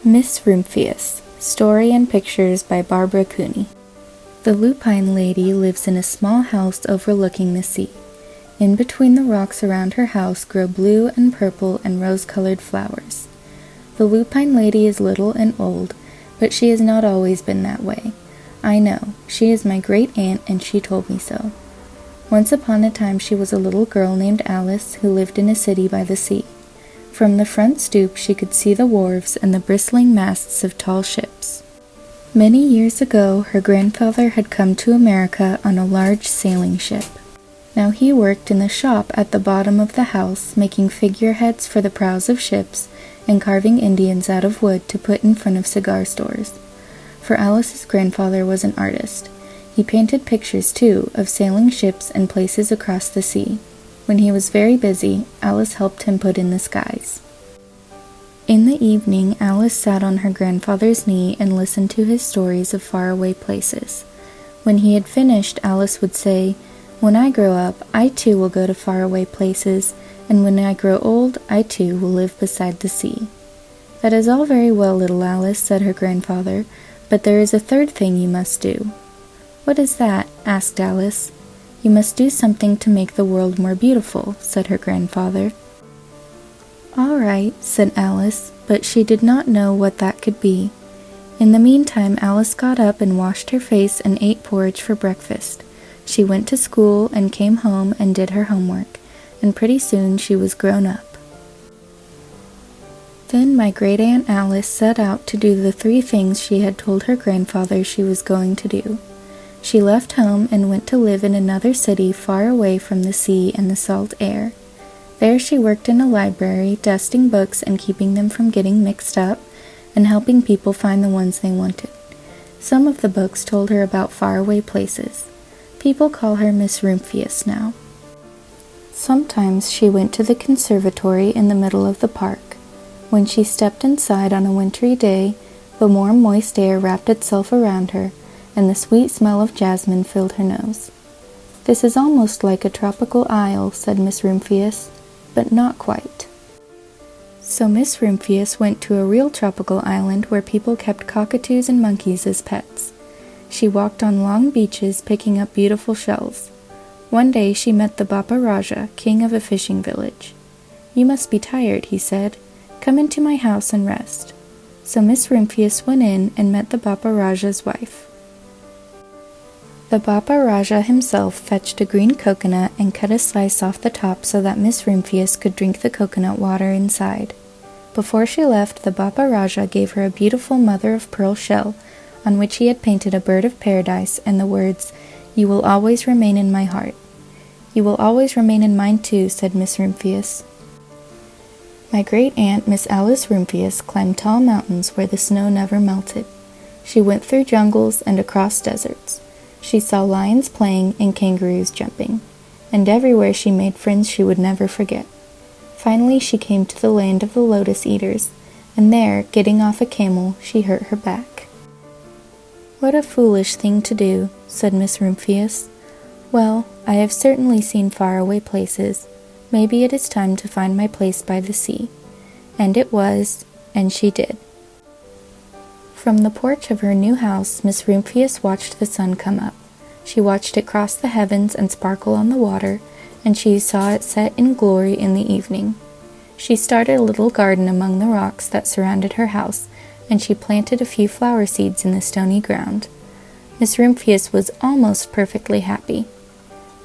Miss Rumphius, Story and Pictures by Barbara Cooney. The lupine lady lives in a small house overlooking the sea. In between the rocks around her house grow blue and purple and rose-colored flowers. The lupine lady is little and old, but she has not always been that way. I know, she is my great-aunt and she told me so. Once upon a time she was a little girl named Alice who lived in a city by the sea. From the front stoop she could see the wharves and the bristling masts of tall ships. Many years ago her grandfather had come to America on a large sailing ship. Now he worked in the shop at the bottom of the house, making figureheads for the prows of ships and carving Indians out of wood to put in front of cigar stores. For Alice's grandfather was an artist. He painted pictures, too, of sailing ships and places across the sea. When he was very busy, Alice helped him put in the skies. In the evening, Alice sat on her grandfather's knee and listened to his stories of faraway places. When he had finished, Alice would say, "When I grow up, I too will go to faraway places, and when I grow old, I too will live beside the sea." "That is all very well, little Alice," said her grandfather, "but there is a third thing you must do." "What is that?" asked Alice. "You must do something to make the world more beautiful," said her grandfather. "All right," said Alice, but she did not know what that could be. In the meantime, Alice got up and washed her face and ate porridge for breakfast. She went to school and came home and did her homework, and pretty soon she was grown up. Then my great-aunt Alice set out to do the 3 things she had told her grandfather she was going to do. She left home and went to live in another city far away from the sea and the salt air. There she worked in a library, dusting books and keeping them from getting mixed up, and helping people find the ones they wanted. Some of the books told her about faraway places. People call her Miss Rumphius now. Sometimes she went to the conservatory in the middle of the park. When she stepped inside on a wintry day, the warm, moist air wrapped itself around her, and the sweet smell of jasmine filled her nose. "This is almost like a tropical isle," said Miss Rumphius, "but not quite." So Miss Rumphius went to a real tropical island where people kept cockatoos and monkeys as pets. She walked on long beaches picking up beautiful shells. One day she met the Bapa Raja, king of a fishing village. "You must be tired," he said. "Come into my house and rest." So Miss Rumphius went in and met the Bapa Raja's wife. The Bapa Raja himself fetched a green coconut and cut a slice off the top so that Miss Rumphius could drink the coconut water inside. Before she left, the Bapa Raja gave her a beautiful mother-of-pearl shell, on which he had painted a bird of paradise and the words, "You will always remain in my heart." "You will always remain in mine too," said Miss Rumphius. My great-aunt, Miss Alice Rumphius, climbed tall mountains where the snow never melted. She went through jungles and across deserts. She saw lions playing and kangaroos jumping, and everywhere she made friends she would never forget. Finally she came to the land of the lotus eaters, and there, getting off a camel, she hurt her back. "What a foolish thing to do," said Miss Rumphius. "Well, I have certainly seen faraway places. Maybe it is time to find my place by the sea." And it was, and she did. From the porch of her new house, Miss Rumphius watched the sun come up. She watched it cross the heavens and sparkle on the water, and she saw it set in glory in the evening. She started a little garden among the rocks that surrounded her house, and she planted a few flower seeds in the stony ground. Miss Rumphius was almost perfectly happy.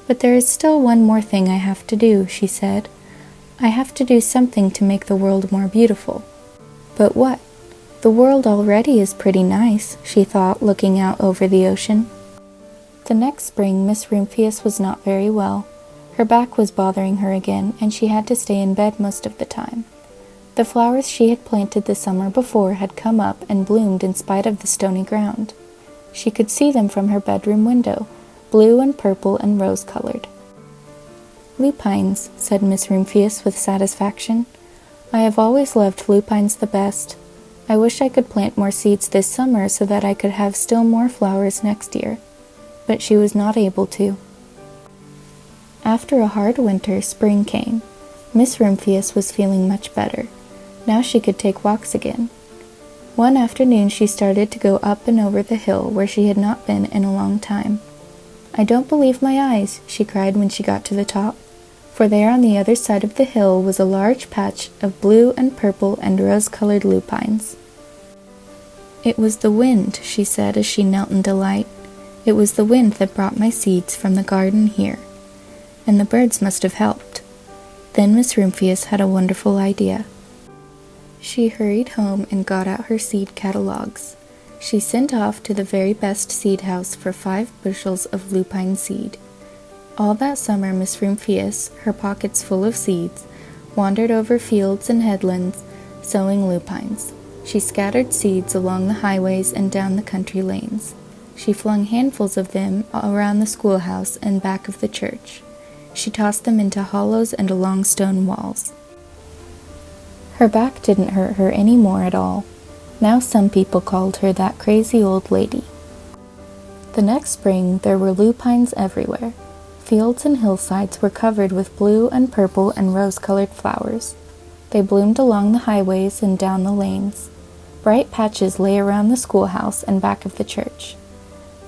"But there is still one more thing I have to do," she said. "I have to do something to make the world more beautiful." "But what? The world already is pretty nice," she thought, looking out over the ocean. The next spring, Miss Rumphius was not very well. Her back was bothering her again, and she had to stay in bed most of the time. The flowers she had planted the summer before had come up and bloomed in spite of the stony ground. She could see them from her bedroom window, blue and purple and rose-colored. "Lupines," said Miss Rumphius with satisfaction. "I have always loved lupines the best. I wish I could plant more seeds this summer so that I could have still more flowers next year." But she was not able to. After a hard winter, spring came. Miss Rumphius was feeling much better. Now she could take walks again. One afternoon she started to go up and over the hill where she had not been in a long time. "I don't believe my eyes," she cried when she got to the top, for there on the other side of the hill was a large patch of blue and purple and rose-colored lupines. "It was the wind," she said as she knelt in delight. "It was the wind that brought my seeds from the garden here. And the birds must have helped." Then Miss Rumphius had a wonderful idea. She hurried home and got out her seed catalogs. She sent off to the very best seed house for 5 bushels of lupine seed. All that summer Miss Rumphius, her pockets full of seeds, wandered over fields and headlands, sowing lupines. She scattered seeds along the highways and down the country lanes. She flung handfuls of them around the schoolhouse and back of the church. She tossed them into hollows and along stone walls. Her back didn't hurt her any more at all. Now some people called her that crazy old lady. The next spring there were lupines everywhere. Fields and hillsides were covered with blue and purple and rose-colored flowers. They bloomed along the highways and down the lanes. Bright patches lay around the schoolhouse and back of the church.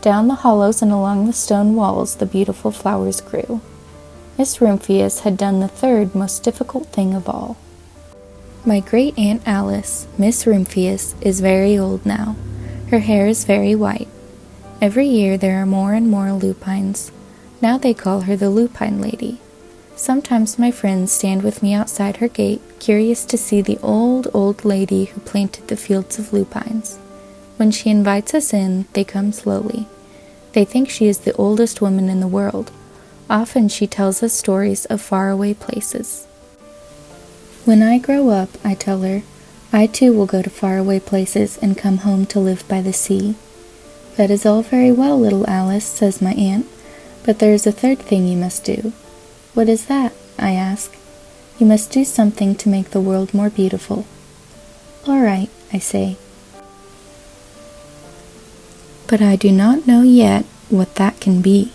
Down the hollows and along the stone walls the beautiful flowers grew. Miss Rumphius had done the third most difficult thing of all. My great-aunt Alice, Miss Rumphius, is very old now. Her hair is very white. Every year there are more and more lupines. Now they call her the Lupine Lady. Sometimes my friends stand with me outside her gate, curious to see the old lady who planted the fields of lupines. When she invites us in, they come slowly. They think she is the oldest woman in the world. Often she tells us stories of faraway places. "When I grow up," I tell her, "I too will go to faraway places and come home to live by the sea." "That is all very well, little Alice," says my aunt, "but there is a third thing you must do." "What is that?" I ask. "You must do something to make the world more beautiful." "All right," I say. But I do not know yet what that can be.